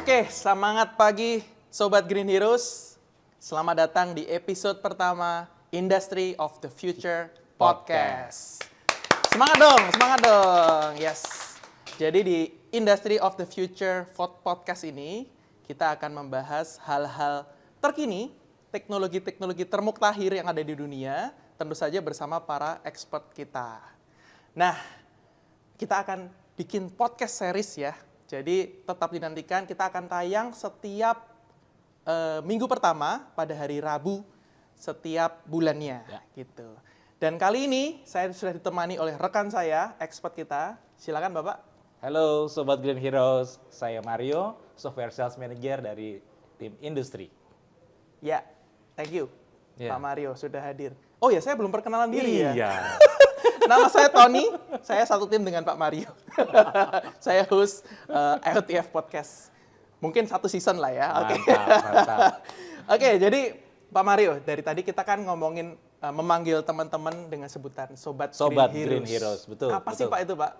Oke, semangat pagi Sobat Green Heroes. Selamat datang di episode pertama Industry of the Future Podcast. Semangat dong. Yes. Jadi di Industry of the Future Podcast ini, kita akan membahas hal-hal terkini, teknologi-teknologi termutakhir yang ada di dunia, tentu saja bersama para expert kita. Nah, kita akan bikin podcast series ya. Jadi tetap dinantikan, kita akan tayang setiap minggu pertama pada hari Rabu setiap bulannya, gitu. Dan kali ini saya sudah ditemani oleh rekan saya, expert kita. Silakan Bapak. Halo Sobat Green Heroes, saya Mario, Software Sales Manager dari tim industri. Ya, thank you Pak Mario sudah hadir. Oh ya, saya belum perkenalan diri ya. Iya. Nama saya Tony, saya satu tim dengan Pak Mario. Saya host IoTF Podcast. Mungkin satu season lah ya. Mantap. Oke, jadi Pak Mario, dari tadi kita kan ngomongin memanggil teman-teman dengan sebutan Sobat Green Heroes. Betul. Apa sih Pak itu Pak?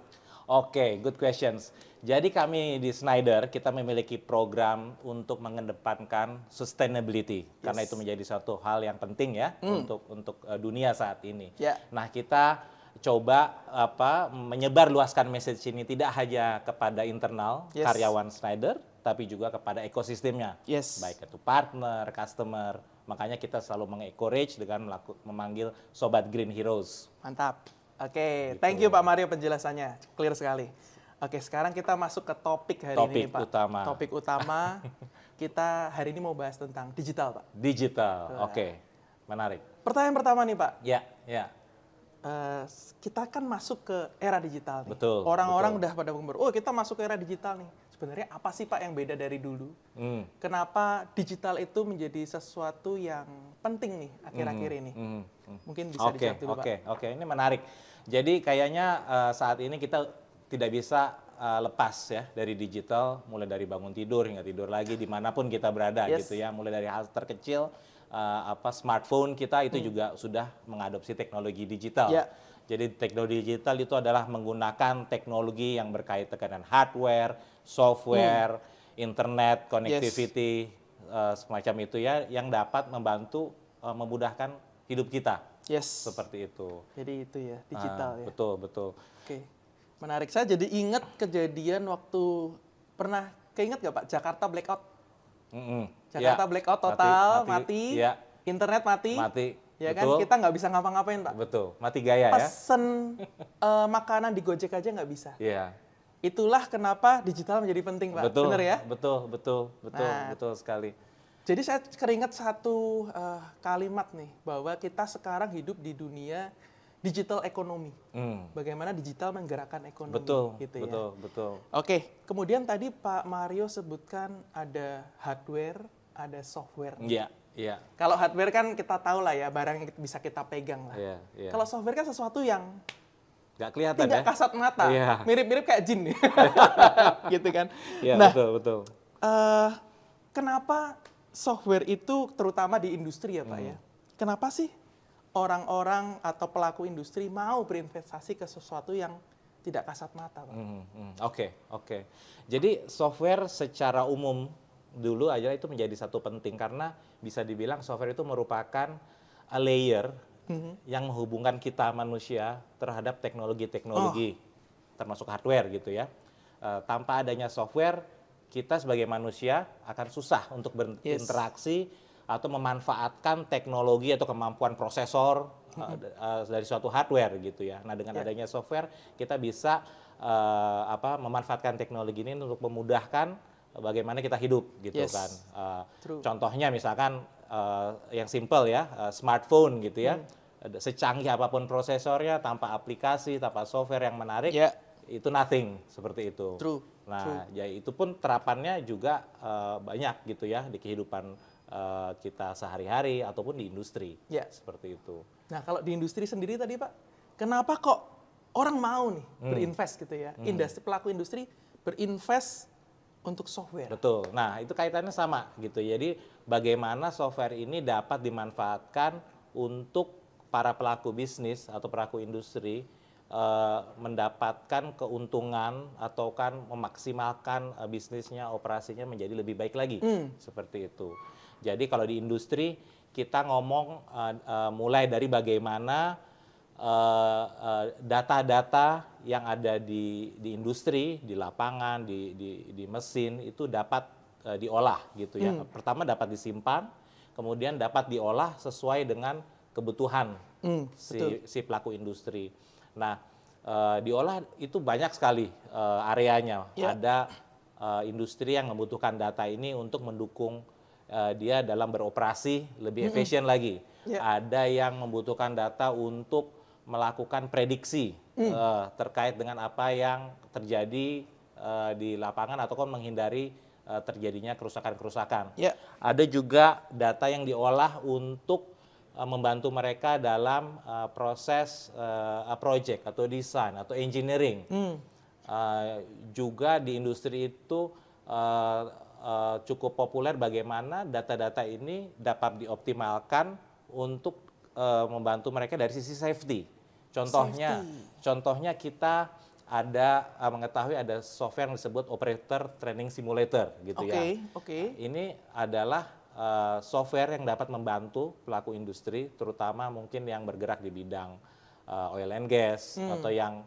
Oke, good questions. Jadi kami di Schneider, kita memiliki program untuk mengedepankan sustainability. Karena itu menjadi suatu hal yang penting ya untuk dunia saat ini. Nah, kita coba menyebar luaskan message ini tidak hanya kepada internal karyawan Schneider, tapi juga kepada ekosistemnya, baik itu partner, customer. Makanya kita selalu mengencourage dengan memanggil Sobat Green Heroes. Mantap. Oke, thank you Pak Mario penjelasannya, clear sekali. Oke, sekarang kita masuk ke topik hari ini Pak. Topik utama kita hari ini mau bahas tentang digital Pak. Digital, oke. Menarik. Pertanyaan pertama nih Pak. Ya. Kita kan masuk ke era digital nih. Betul. Orang-orang udah pada ngomong, oh kita masuk ke era digital nih. Sebenarnya apa sih Pak yang beda dari dulu? Kenapa digital itu menjadi sesuatu yang penting nih akhir-akhir ini? Mungkin bisa dijawab dulu Pak. Oke, ini menarik. Jadi kayaknya saat ini kita tidak bisa lepas ya dari digital, mulai dari bangun tidur hingga tidur lagi dimanapun kita berada gitu ya. Mulai dari hal terkecil, smartphone kita itu juga sudah mengadopsi teknologi digital. Jadi teknologi digital itu adalah menggunakan teknologi yang berkaitan dengan hardware, software, internet, connectivity, semacam itu ya, yang dapat membantu memudahkan hidup kita. Seperti itu. Jadi itu ya, digital ya. Betul. Oke, menarik. Saya jadi ingat kejadian waktu pernah, keinget nggak Pak, Jakarta blackout? Jakarta blackout total, mati. Internet mati. Ya kan, kita nggak bisa ngapa-ngapain Pak. Betul, mati gaya ya. Pesen makanan di Gojek aja nggak bisa. Itulah kenapa digital menjadi penting Pak. Benar ya? Betul sekali. Jadi saya keringat satu kalimat nih, bahwa kita sekarang hidup di dunia digital ekonomi. Bagaimana digital menggerakkan ekonomi. Betul. Oke, kemudian tadi Pak Mario sebutkan ada hardware, ada software. Iya. Kalau hardware kan kita tahu lah ya, barang yang bisa kita pegang lah. Kalau software kan sesuatu yang nggak kelihatan tidak kasat mata, mirip-mirip kayak jin nih. Gitu kan. Nah, betul. Kenapa software itu terutama di industri ya Pak ya? Kenapa sih orang-orang atau pelaku industri mau berinvestasi ke sesuatu yang tidak kasat mata Pak? Oke. Jadi software secara umum dulu aja itu menjadi satu penting karena bisa dibilang software itu merupakan a layer yang menghubungkan kita manusia terhadap teknologi-teknologi termasuk hardware gitu ya. Tanpa adanya software, kita sebagai manusia akan susah untuk berinteraksi atau memanfaatkan teknologi atau kemampuan prosesor dari suatu hardware gitu ya. Nah, dengan adanya software kita bisa memanfaatkan teknologi ini untuk memudahkan bagaimana kita hidup gitu kan. Contohnya misalkan yang simple ya, smartphone gitu ya. Secanggih apapun prosesornya, tanpa aplikasi, tanpa software yang menarik, itu nothing seperti itu. Nah, ya itu pun terapannya juga banyak gitu ya di kehidupan kita sehari-hari ataupun di industri. Seperti itu. Nah, kalau di industri sendiri tadi Pak, kenapa kok orang mau nih berinvest gitu ya? Pelaku industri berinvest untuk software. Betul. Nah, itu kaitannya sama gitu. Jadi bagaimana software ini dapat dimanfaatkan untuk para pelaku bisnis atau pelaku industri mendapatkan keuntungan atau kan memaksimalkan bisnisnya, operasinya menjadi lebih baik lagi. Seperti itu. Jadi kalau di industri kita ngomong mulai dari bagaimana data-data yang ada di industri, di lapangan, di mesin itu dapat diolah gitu ya. Pertama dapat disimpan, kemudian dapat diolah sesuai dengan kebutuhan si pelaku industri. Nah, diolah itu banyak sekali areanya. Ada industri yang membutuhkan data ini untuk mendukung dia dalam beroperasi lebih efisien lagi. Ada yang membutuhkan data untuk melakukan prediksi terkait dengan apa yang terjadi di lapangan ataupun menghindari terjadinya kerusakan-kerusakan. Ada juga data yang diolah untuk membantu mereka dalam proses project atau desain atau engineering. Juga di industri itu cukup populer bagaimana data-data ini dapat dioptimalkan untuk membantu mereka dari sisi safety. Contohnya kita ada mengetahui ada software yang disebut Operator Training Simulator gitu ya. Ini adalah software yang dapat membantu pelaku industri, terutama mungkin yang bergerak di bidang oil and gas atau yang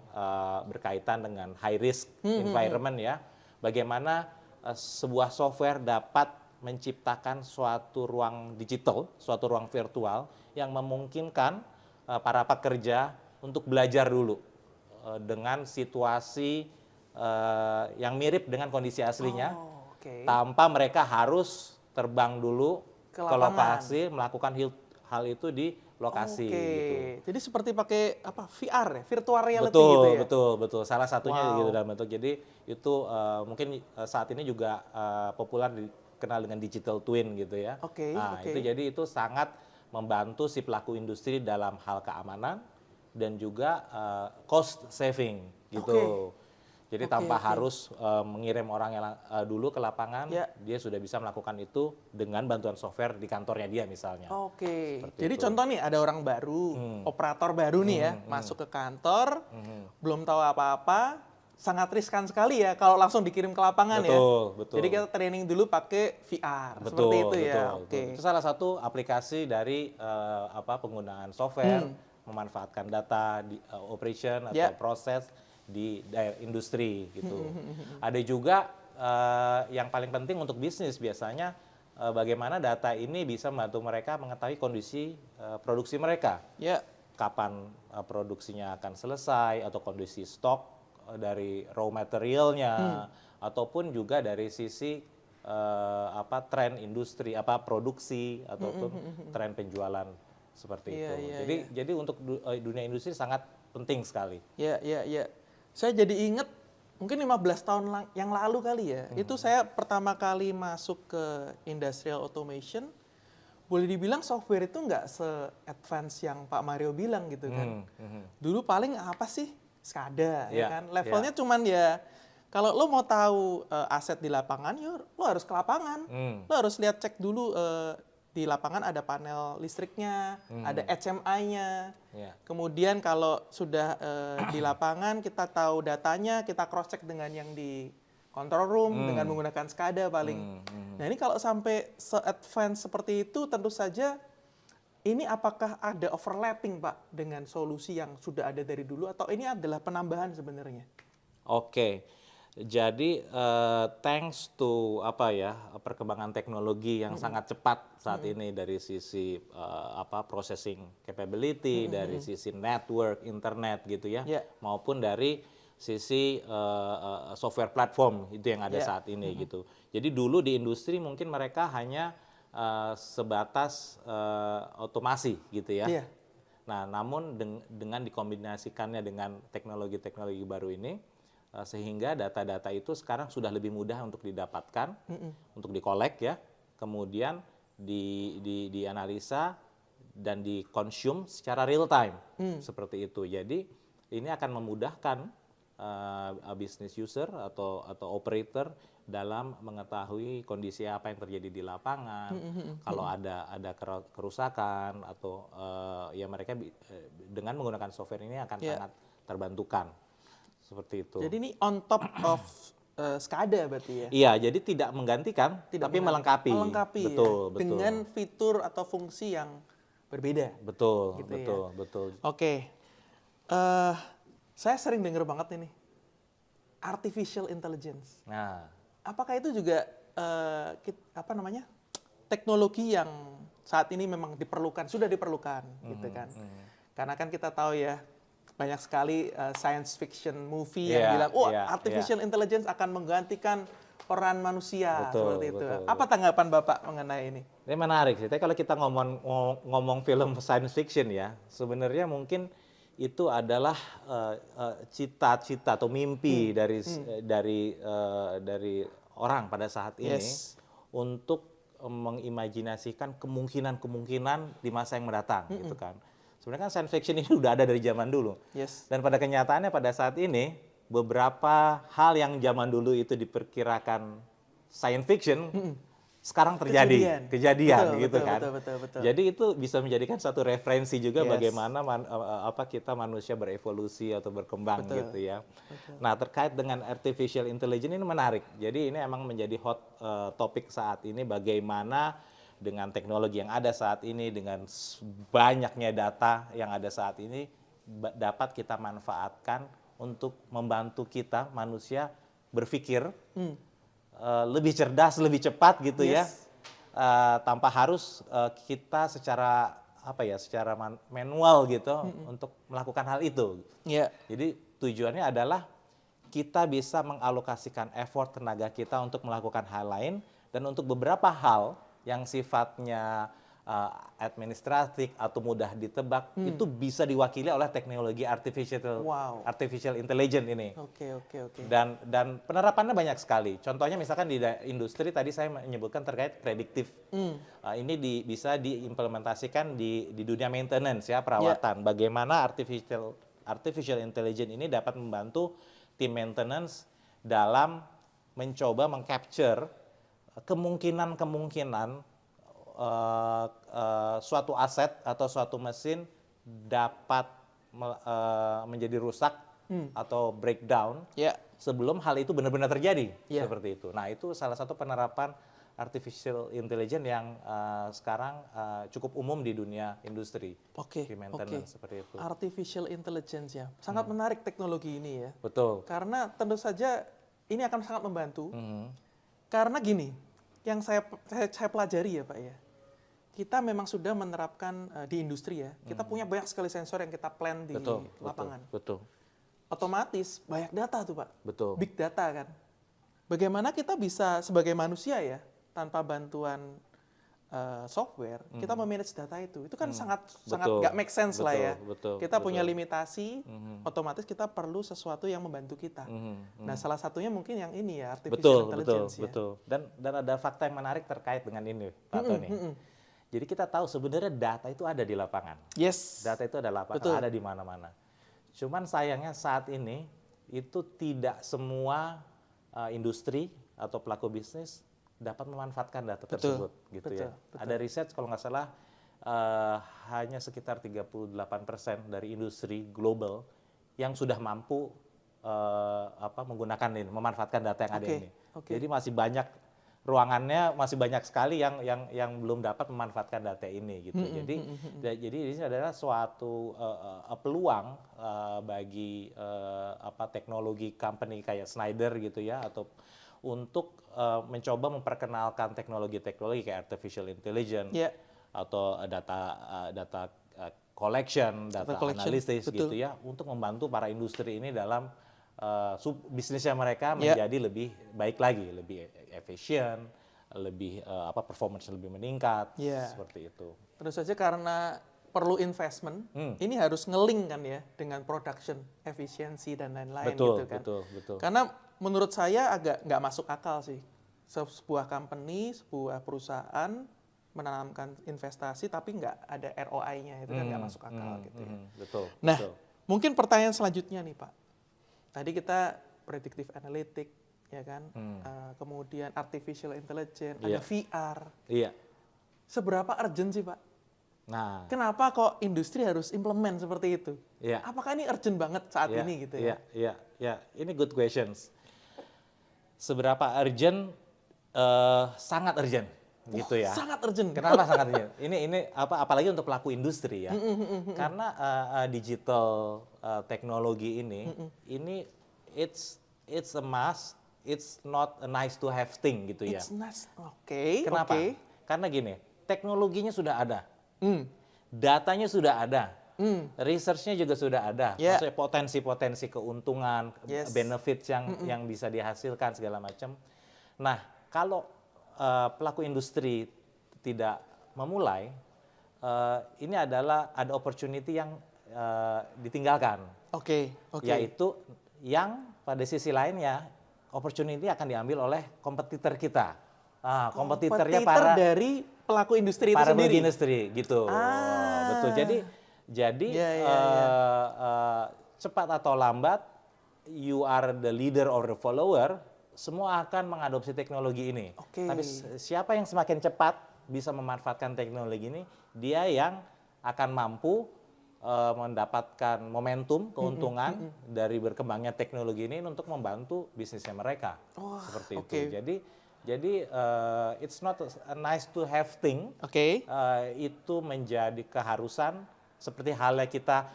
berkaitan dengan high risk environment ya. Bagaimana sebuah software dapat menciptakan suatu ruang digital, suatu ruang virtual yang memungkinkan para pekerja untuk belajar dulu dengan situasi yang mirip dengan kondisi aslinya, tanpa mereka harus terbang dulu ke lokasi, melakukan hal itu di lokasi. Gitu. Jadi seperti pakai VR ya, virtual reality gitu ya? Betul. Salah satunya gitu dalam bentuk. Jadi itu mungkin saat ini juga populer dikenal dengan digital twin gitu ya. Itu sangat membantu si pelaku industri dalam hal keamanan dan juga cost saving gitu. Jadi tanpa harus mengirim orang yang dulu ke lapangan, dia sudah bisa melakukan itu dengan bantuan software di kantornya dia misalnya. Jadi contoh nih ada orang baru, operator baru nih ya, masuk ke kantor, belum tahu apa-apa, sangat riskan sekali ya kalau langsung dikirim ke lapangan ya. Betul. Jadi kita training dulu pakai VR, seperti itu ya. Itu salah satu aplikasi dari penggunaan software, memanfaatkan data di operation atau proses di daerah industri gitu. Ada juga yang paling penting untuk bisnis biasanya bagaimana data ini bisa membantu mereka mengetahui kondisi produksi mereka. Kapan produksinya akan selesai atau kondisi stok dari raw materialnya ataupun juga dari sisi tren industri produksi ataupun tren penjualan seperti itu. Jadi untuk dunia industri sangat penting sekali. Saya jadi ingat mungkin 15 tahun yang lalu kali ya. Itu saya pertama kali masuk ke industrial automation. Boleh dibilang software itu nggak se-advance yang Pak Mario bilang gitu kan. Dulu paling apa sih? SCADA ya kan. Levelnya cuman ya kalau lo mau tahu aset di lapangan, ya lo harus ke lapangan. Lo harus lihat cek dulu di lapangan ada panel listriknya, ada HMI-nya. Kemudian kalau sudah di lapangan kita tahu datanya, kita cross check dengan yang di control room dengan menggunakan SCADA paling. Nah ini kalau sampai se-advance seperti itu tentu saja ini apakah ada overlapping Pak dengan solusi yang sudah ada dari dulu atau ini adalah penambahan sebenarnya? Jadi thanks to perkembangan teknologi yang sangat cepat saat ini dari sisi processing capability, dari sisi network internet gitu ya, maupun dari sisi software platform itu yang ada saat ini gitu. Jadi dulu di industri mungkin mereka hanya sebatas otomasi gitu ya. Nah, namun dengan dikombinasikannya dengan teknologi-teknologi baru ini, sehingga data-data itu sekarang sudah lebih mudah untuk didapatkan, untuk dikolek ya, kemudian dianalisa dan dikonsum secara real time, seperti itu. Jadi ini akan memudahkan business user atau operator dalam mengetahui kondisi apa yang terjadi di lapangan, kalau ada kerusakan atau ya mereka dengan menggunakan software ini akan sangat terbantukan. Seperti itu. Jadi ini on top of SCADA berarti ya? Iya, jadi tidak menggantikan, tapi melengkapi. Melengkapi betul, ya? betul. Dengan fitur atau fungsi yang berbeda. Betul, Gitu betul, ya. betul. Oke. Saya sering dengar banget ini. Artificial intelligence. Nah, Apakah itu juga teknologi yang saat ini memang diperlukan, sudah diperlukan gitu kan? Karena kan kita tahu ya, banyak sekali science fiction movie yang bilang, artificial intelligence akan menggantikan peran manusia, seperti itu. Betul. Apa tanggapan Bapak mengenai ini? Ini menarik sih. Tapi kalau kita ngomong film science fiction ya, sebenarnya mungkin itu adalah cita-cita atau mimpi dari orang pada saat ini untuk mengimajinasikan kemungkinan-kemungkinan di masa yang mendatang, gitu kan. Sebenarnya kan science fiction ini udah ada dari zaman dulu. Dan pada kenyataannya pada saat ini, beberapa hal yang zaman dulu itu diperkirakan science fiction, sekarang terjadi. Kejadian gitu kan. Betul. Jadi itu bisa menjadikan satu referensi juga bagaimana kita manusia berevolusi atau berkembang gitu ya. Nah, terkait dengan artificial intelligence ini menarik. Jadi ini emang menjadi hot topik saat ini, bagaimana dengan teknologi yang ada saat ini, dengan banyaknya data yang ada saat ini, dapat kita manfaatkan untuk membantu kita manusia berpikir lebih cerdas, lebih cepat gitu ya, tanpa harus kita secara secara manual gitu untuk melakukan hal itu. Jadi tujuannya adalah kita bisa mengalokasikan effort tenaga kita untuk melakukan hal lain, dan untuk beberapa hal yang sifatnya administratif atau mudah ditebak, itu bisa diwakili oleh teknologi artificial intelligence ini. Oke. Dan penerapannya banyak sekali. Contohnya misalkan di industri tadi saya menyebutkan terkait prediktif. Ini bisa diimplementasikan di dunia maintenance ya, perawatan. Bagaimana artificial intelligence ini dapat membantu tim maintenance dalam mencoba mengcapture kemungkinan suatu aset atau suatu mesin dapat menjadi rusak atau breakdown sebelum hal itu benar-benar terjadi, seperti itu. Nah, itu salah satu penerapan artificial intelligence yang sekarang cukup umum di dunia industri, di maintenance seperti itu. Artificial intelligence ya, sangat menarik teknologi ini ya. Betul. Karena tentu saja ini akan sangat membantu. Karena gini, yang saya pelajari ya Pak ya, kita memang sudah menerapkan di industri ya, kita punya banyak sekali sensor yang kita plan di lapangan. Betul. Otomatis banyak data tuh Pak, big data kan. Bagaimana kita bisa sebagai manusia ya, tanpa bantuan software, kita memanage data itu kan sangat nggak make sense lah ya. Kita punya limitasi, otomatis kita perlu sesuatu yang membantu kita. Nah, salah satunya mungkin yang ini ya, artificial intelligence ya. Betul. Dan ada fakta yang menarik terkait dengan ini, Pak Tony. Jadi kita tahu sebenarnya data itu ada di lapangan. Data itu ada lapangan, ada di mana-mana. Cuman sayangnya saat ini itu tidak semua industri atau pelaku bisnis dapat memanfaatkan data tersebut, gitu ya. Ada riset kalau nggak salah hanya sekitar 38% dari industri global yang sudah mampu menggunakan ini, memanfaatkan data yang ada ini. Jadi masih banyak ruangannya, masih banyak sekali yang belum dapat memanfaatkan data ini, gitu. Jadi ini adalah suatu peluang bagi teknologi company kayak Schneider gitu ya, atau untuk mencoba memperkenalkan teknologi-teknologi kayak artificial intelligence atau data collection, data analysis gitu ya, untuk membantu para industri ini dalam bisnisnya mereka menjadi lebih baik lagi, lebih efisien, lebih performance lebih meningkat, seperti itu. Terus saja karena perlu investment, ini harus ngeling kan ya dengan production efisiensi dan lain-lain gitu kan. Betul. Karena menurut saya agak nggak masuk akal sih, sebuah company, sebuah perusahaan menanamkan investasi tapi nggak ada ROI-nya, itu kan nggak masuk akal gitu ya. Nah, mungkin pertanyaan selanjutnya nih Pak. Tadi kita predictive analytic, ya kan, kemudian artificial intelligence, ada VR. Seberapa urgent sih Pak Nah, Kenapa kok industri harus implement seperti itu? ya, Apakah ini urgent banget saat ya, ini gitu ya? ya. Ini good questions. Seberapa urgent? Sangat urgent, gitu ya. Sangat urgent. Kenapa sangat urgent? Ini apalagi untuk pelaku industri ya. Karena digital teknologi ini it's a must, it's not a nice to have thing gitu ya. It's nice. Oke. Kenapa? Oke. Karena gini, teknologinya sudah ada, Hmm. datanya sudah ada, research-nya juga sudah ada. Yeah. Maksudnya potensi-potensi keuntungan, Yes. benefits yang bisa dihasilkan segala macam. Nah, kalau pelaku industri tidak memulai, ini adalah ada opportunity yang ditinggalkan, Oke. yaitu yang pada sisi lainnya opportunity akan diambil oleh kompetitor kita. Kompetitornya Kompetitor para dari pelaku industri itu para sendiri. industri gitu. Betul. Jadi Ya. cepat atau lambat you are the leader or the follower, semua akan mengadopsi teknologi ini. Oke. Tapi siapa yang semakin cepat bisa memanfaatkan teknologi ini, dia yang akan mampu mendapatkan momentum, keuntungan dari berkembangnya teknologi ini untuk membantu bisnisnya mereka. Seperti oke. itu. Jadi it's not a nice to have thing. Oke. Itu menjadi keharusan seperti halnya kita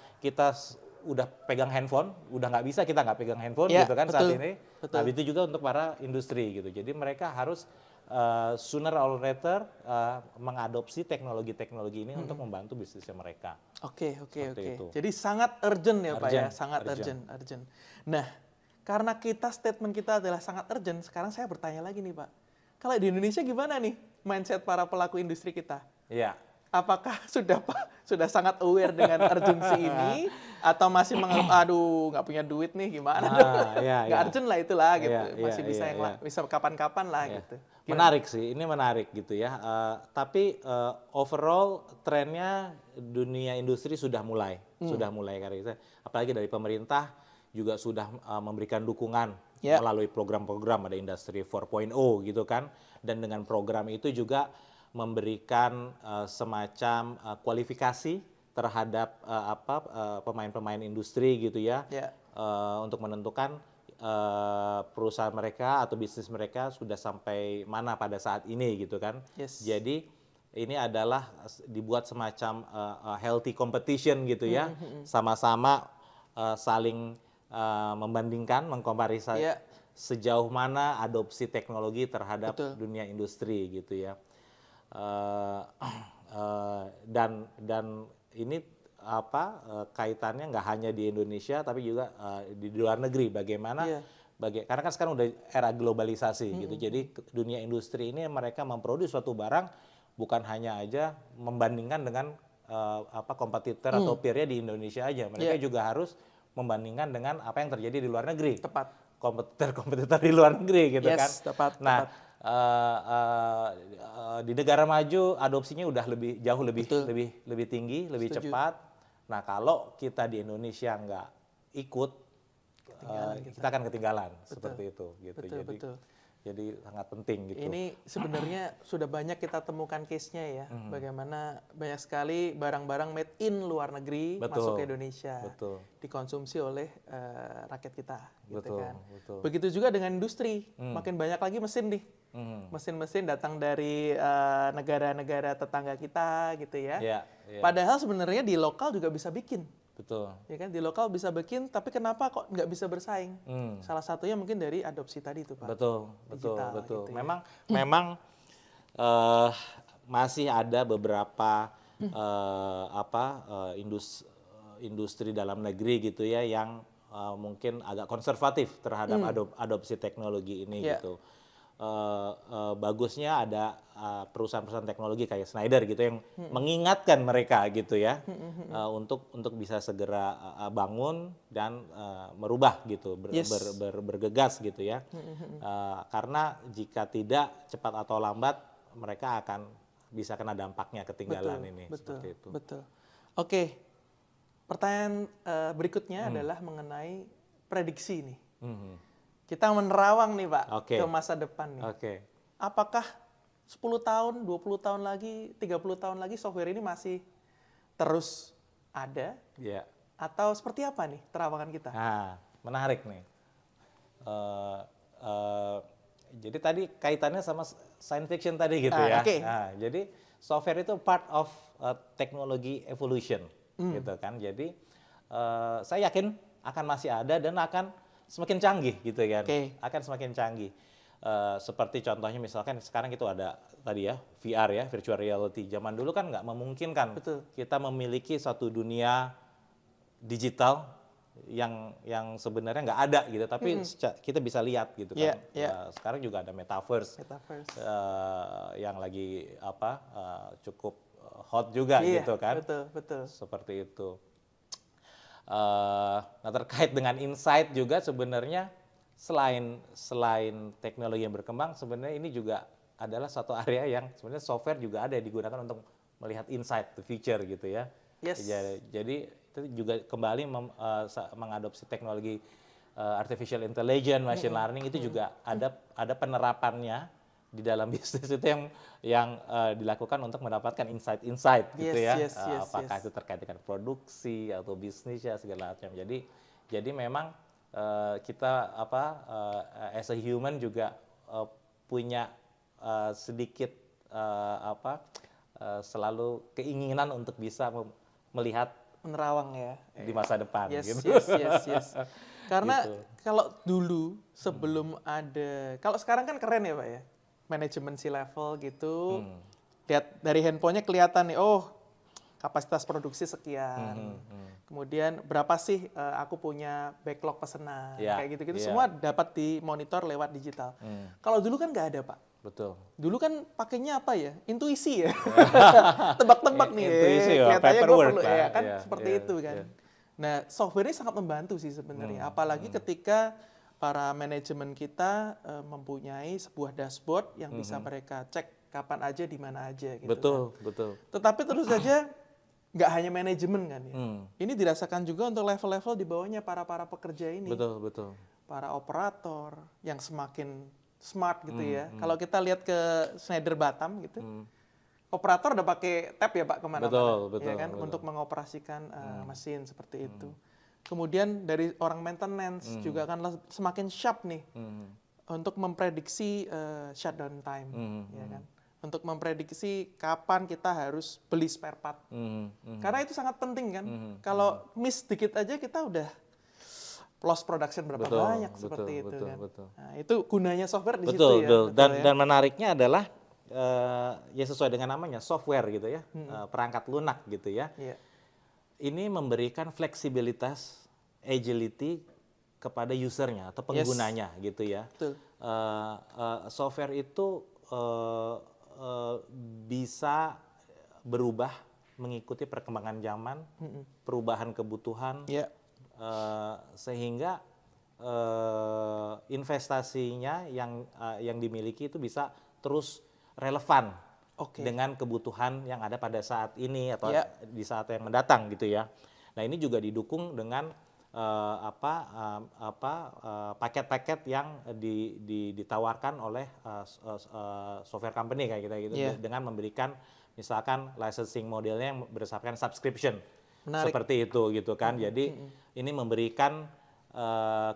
udah pegang handphone, udah nggak bisa kita nggak pegang handphone Ya, gitu kan betul, saat ini. betul. Nah, itu juga untuk para industri gitu. Jadi mereka harus sooner or later mengadopsi teknologi-teknologi ini untuk membantu bisnisnya mereka. Oke. itu. Jadi sangat urgent ya Pak ya, Urgent, sangat urgent. Nah, karena statement kita adalah sangat urgent, sekarang saya bertanya lagi nih Pak. Kalau di Indonesia gimana nih mindset para pelaku industri kita? Iya. Apakah sudah sangat aware dengan urgensi ini atau masih menganggap aduh nggak punya duit nih gimana dong? Nggak urgent lah itulah gitu. Masih bisa bisa kapan-kapan lah gitu. Gimana? Menarik sih, ini menarik gitu ya. Tapi overall trennya dunia industri sudah mulai karena apalagi dari pemerintah juga sudah memberikan dukungan melalui program-program, ada Industri 4.0 gitu kan, dan dengan program itu juga memberikan semacam kualifikasi terhadap pemain-pemain industri gitu ya, untuk menentukan perusahaan mereka atau bisnis mereka sudah sampai mana pada saat ini gitu kan. Jadi ini adalah dibuat semacam healthy competition gitu ya, sama-sama saling membandingkan, mengkomparisa sejauh mana adopsi teknologi terhadap dunia industri gitu ya. Dan ini kaitannya nggak hanya di Indonesia tapi juga di luar negeri. Bagaimana? Karena kan sekarang udah era globalisasi gitu. Jadi dunia industri ini mereka memproduksi suatu barang bukan hanya aja membandingkan dengan kompetitor atau peernya di Indonesia aja. Mereka juga harus membandingkan dengan apa yang terjadi di luar negeri. Tepat. Kompetitor di luar negeri gitu kan. Tepat. Nah, di negara maju adopsinya udah jauh lebih tinggi, lebih cepat. Nah, kalau kita di Indonesia nggak ikut, kita akan ketinggalan seperti itu. Gitu. Jadi sangat penting gitu. Ini sebenarnya sudah banyak kita temukan case-nya ya, bagaimana banyak sekali barang-barang made in luar negeri masuk ke Indonesia, dikonsumsi oleh rakyat kita, gitu kan. Begitu juga dengan industri, makin banyak lagi mesin nih, mesin-mesin datang dari negara-negara tetangga kita, gitu ya. Padahal sebenarnya di lokal juga bisa bikin. Ya kan, di lokal bisa bikin, tapi kenapa kok nggak bisa bersaing? Salah satunya mungkin dari adopsi tadi itu Pak. Betul. Gitu ya. Memang masih ada beberapa industri dalam negeri gitu ya yang mungkin agak konservatif terhadap adopsi teknologi ini gitu. Bagusnya ada perusahaan-perusahaan teknologi kayak Schneider gitu yang mengingatkan mereka gitu ya, untuk bisa segera bangun dan merubah gitu, bergegas gitu ya. Karena jika tidak cepat atau lambat mereka akan bisa kena dampaknya ketinggalan ini. Seperti itu. Betul. Oke, pertanyaan berikutnya adalah mengenai prediksi nih. Kita menerawang nih Pak ke masa depan nih. Apakah 10 tahun, 20 tahun lagi, 30 tahun lagi software ini masih terus ada Ya. atau seperti apa nih terawangan kita? Nah, menarik nih. Eh, eh, jadi tadi kaitannya sama science fiction tadi gitu ya. Oke. Nah, jadi software itu part of technology evolution gitu kan. Jadi saya yakin akan masih ada dan akan semakin canggih gitu kan. Oke. Akan semakin canggih. Seperti contohnya misalkan sekarang itu ada tadi ya VR ya, virtual reality. Zaman dulu kan nggak memungkinkan Betul. kita memiliki satu dunia digital yang sebenarnya nggak ada gitu, tapi kita bisa lihat gitu kan. Sekarang juga ada metaverse, yang lagi cukup hot juga gitu kan. Betul. Seperti itu. Nah terkait dengan insight juga sebenarnya selain teknologi yang berkembang, sebenarnya ini juga adalah satu area yang sebenarnya software juga ada yang digunakan untuk melihat insight the future gitu ya. Yes. Jadi itu juga kembali mengadopsi teknologi artificial intelligence, machine learning itu juga ada penerapannya di dalam bisnis itu yang dilakukan untuk mendapatkan insight-insight gitu apakah itu terkait dengan produksi atau bisnisnya segala macam. Jadi memang kita as a human juga punya sedikit selalu keinginan untuk bisa melihat Menerawang ya. di masa depan gitu. Yes. Karena Gitu. kalau dulu sebelum kalau sekarang kan keren ya Pak ya, manajemen C-level gitu, lihat dari handphonenya kelihatan nih, oh kapasitas produksi sekian, kemudian berapa sih aku punya backlog pesanan, kayak gitu-gitu semua dapat dimonitor lewat digital. Kalau dulu kan nggak ada Pak. Betul. Dulu kan pakainya apa ya? Intuisi ya. Tebak-tebak nih. Intuisi ya, Kelihatannya gue paperwork perlu lah. kan seperti itu kan. Nah, software ini sangat membantu sih sebenarnya. Apalagi ketika para manajemen kita mempunyai sebuah dashboard yang bisa mereka cek kapan aja di mana aja gitu. Betul. Tetapi tentu saja nggak hanya manajemen kan ya. Ini dirasakan juga untuk level-level di bawahnya para pekerja ini. Betul. Para operator yang semakin smart gitu ya. Kalau kita lihat ke Schneider Batam gitu, operator udah pakai tab ya Pak kemana-mana, betul, ya kan, betul. untuk mengoperasikan mesin seperti itu. Kemudian dari orang maintenance juga kan semakin sharp nih untuk memprediksi shutdown time, ya kan, untuk memprediksi kapan kita harus beli spare part. Karena itu sangat penting kan. Kalau miss dikit aja kita udah loss production berapa banyak seperti itu kan. Nah, itu gunanya software di situ ya. Betul. Dan menariknya adalah ya sesuai dengan namanya software gitu ya, perangkat lunak gitu ya. Ini memberikan fleksibilitas, agility kepada usernya atau penggunanya gitu ya. Software itu bisa berubah mengikuti perkembangan zaman, perubahan kebutuhan. Sehingga investasinya yang dimiliki itu bisa terus relevan dengan kebutuhan yang ada pada saat ini atau di saat yang mendatang gitu ya. Nah ini juga didukung dengan paket-paket yang ditawarkan oleh software company kayak gitu dengan memberikan misalkan licensing modelnya yang berdasarkan subscription. Menarik. Seperti itu gitu kan. Jadi ini memberikan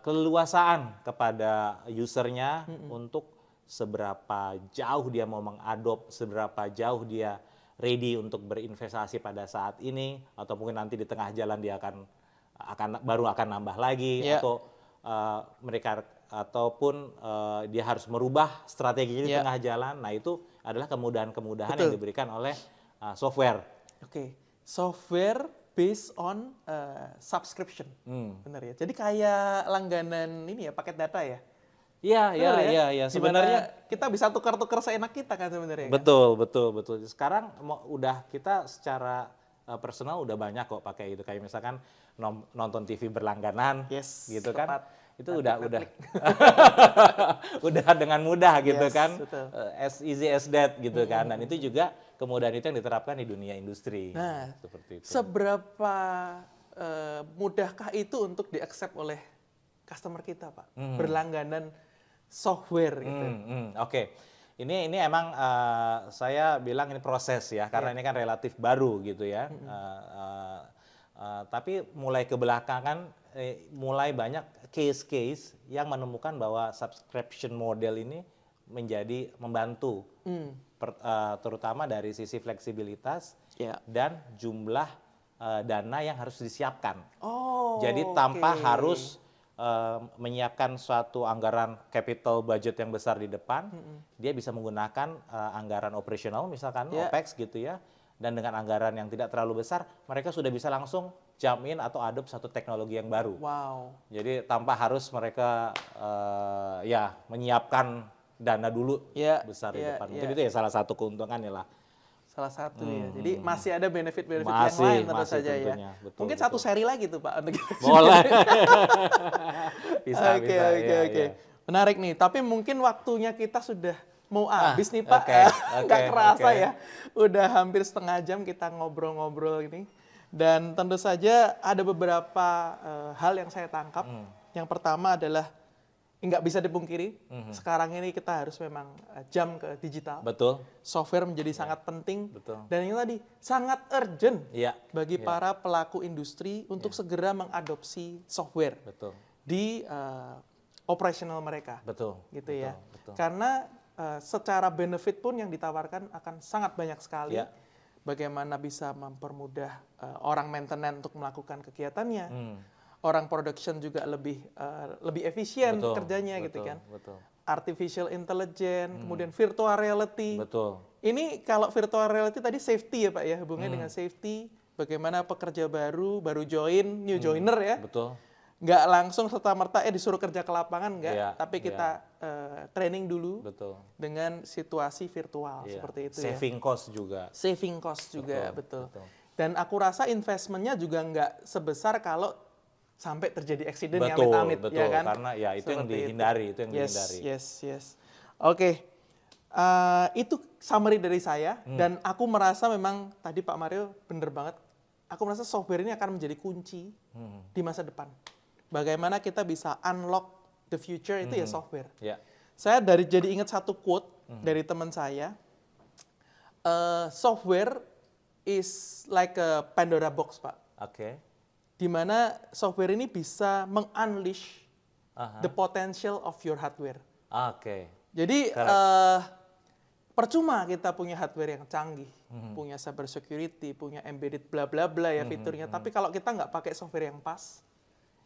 keleluasaan kepada usernya untuk seberapa jauh dia mau mengadop, seberapa jauh dia ready untuk berinvestasi pada saat ini, atau mungkin nanti di tengah jalan dia baru akan nambah lagi, atau mereka ataupun dia harus merubah strateginya di tengah jalan. Nah itu adalah kemudahan-kemudahan yang diberikan oleh software. Software based on subscription, benar ya. Jadi kayak langganan ini ya, paket data ya. Iya. Sebenarnya kita bisa tukar-tukar seenak kita kan sebenarnya. Betul. Sekarang udah kita secara personal udah banyak kok pakai itu, kayak misalkan nonton TV berlangganan, gitu kan. Itu udah udah dengan mudah gitu kan, as easy as that gitu kan. Dan itu juga kemudahan itu yang diterapkan di dunia industri. Nah, seperti itu. Seberapa mudahkah itu untuk di-accept oleh customer kita Pak? Berlangganan software gitu. Oke. Ini emang saya bilang ini proses ya, karena ini kan relatif baru gitu ya. Tapi mulai ke belakangan, mulai banyak case-case yang menemukan bahwa subscription model ini menjadi membantu, terutama dari sisi fleksibilitas Ya. dan jumlah dana yang harus disiapkan. Oh. Jadi tanpa oke. harus menyiapkan suatu anggaran capital budget yang besar di depan, dia bisa menggunakan anggaran operasional misalkan Ya. OPEX gitu ya, dan dengan anggaran yang tidak terlalu besar, mereka sudah bisa langsung jump in atau adopt satu teknologi yang baru. Wow. Jadi tanpa harus mereka ya menyiapkan dana dulu Ya, besar di ya, depan. ya. Mungkin itu ya salah satu keuntungannya lah. Salah satu ya. Jadi masih ada benefit-benefit yang Masih, lain tentu masih saja ya. tentunya. Betul, Mungkin betul. satu seri lagi tuh Pak untuk kita. Boleh. Bisa, Oke, bisa. oke, Iya, oke. iya. Menarik nih, tapi mungkin waktunya kita sudah mau habis nih Pak. oke, Nggak oke, kerasa oke. ya. Udah hampir setengah jam kita ngobrol-ngobrol ini. Dan tentu saja ada beberapa hal yang saya tangkap. Yang pertama adalah nggak bisa dipungkiri, sekarang ini kita harus memang jam ke digital. Betul. Software menjadi sangat penting. Betul. Dan yang tadi, sangat urgent Iya. bagi para pelaku industri untuk segera mengadopsi software Betul. di operasional mereka, Betul. gitu ya. Betul. Karena secara benefit pun yang ditawarkan akan sangat banyak sekali. Ya. Bagaimana bisa mempermudah orang maintenance untuk melakukan kegiatannya, Hmm. orang production juga lebih efisien Betul, kerjanya gitu betul, kan. Betul. Artificial intelligence, kemudian virtual reality. Betul. Ini kalau virtual reality tadi safety ya Pak ya, hubungannya Hmm. dengan safety, bagaimana pekerja baru join, new joiner ya, Betul. nggak langsung serta-merta disuruh kerja ke lapangan, nggak, Iya, tapi kita training dulu Betul. dengan situasi virtual Iya. seperti itu ya. Saving cost juga. Saving cost juga, betul. Betul. Dan aku rasa investmentnya juga nggak sebesar kalau sampai terjadi accident yang Betul, amit-amit, betul. ya kan? Karena ya itu yang Seperti dihindari, itu yang Yes, dihindari. yes. Oke, itu summary dari saya. Dan aku merasa memang tadi Pak Mario bener banget. Aku merasa software ini akan menjadi kunci di masa depan. Bagaimana kita bisa unlock the future itu ya software. Ya. Saya jadi ingat satu quote dari teman saya. Software is like a Pandora box, Pak. Oke. Di mana software ini bisa meng-unleash Aha. the potential of your hardware. Oke. Jadi percuma kita punya hardware yang canggih, punya cyber security, punya embedded bla bla bla ya fiturnya. Tapi kalau kita nggak pakai software yang pas,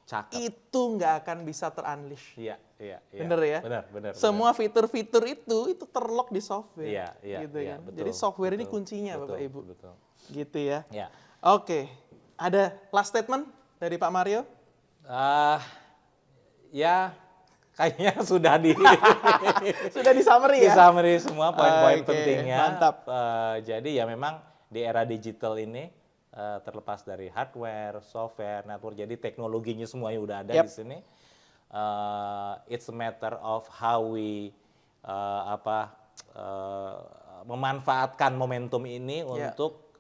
Cakep. itu nggak akan bisa ter-unleash. Iya, iya, iya. Bener ya? Benar. Semua fitur-fitur itu terlock di software. Iya, iya, gitu iya, kan. betul, Jadi software ini betul, kuncinya betul, Bapak Ibu. Betul. Gitu ya. Ya. Oke. Ada last statement dari Pak Mario? Ya kayaknya sudah Sudah di summary ya? summary semua poin-poin Oke, pentingnya. mantap. Jadi ya memang di era digital ini terlepas dari hardware, software, network, jadi teknologinya semuanya udah ada Yap. di sini. It's a matter of how we memanfaatkan momentum ini Ya. untuk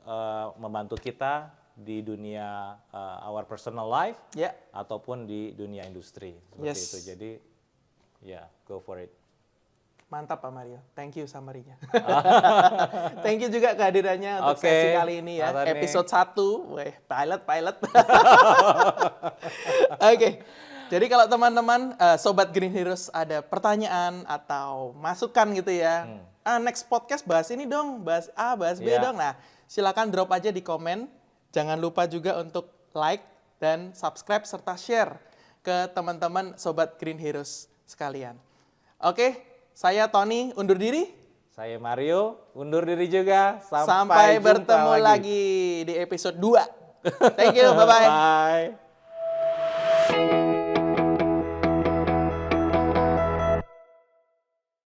membantu kita di dunia our personal life Ya. ataupun di dunia industri seperti Yes. itu. Jadi ya go for it. Mantap Pak Mario. Thank you summary-nya. Thank you juga kehadirannya untuk Oke, sesi kali ini ya. Pak Tony. Episode 1. Weh, pilot. Oke. Jadi kalau teman-teman Sobat Green Heroes ada pertanyaan atau masukan gitu ya. Next podcast bahas ini dong, bahas A, bahas B Ya. dong. Nah, silakan drop aja di komen. Jangan lupa juga untuk like dan subscribe serta share ke teman-teman Sobat Green Heroes sekalian. Oke, saya Tony undur diri. Saya Mario, undur diri juga. Sampai jumpa bertemu lagi di episode 2. Thank you, bye-bye. Bye.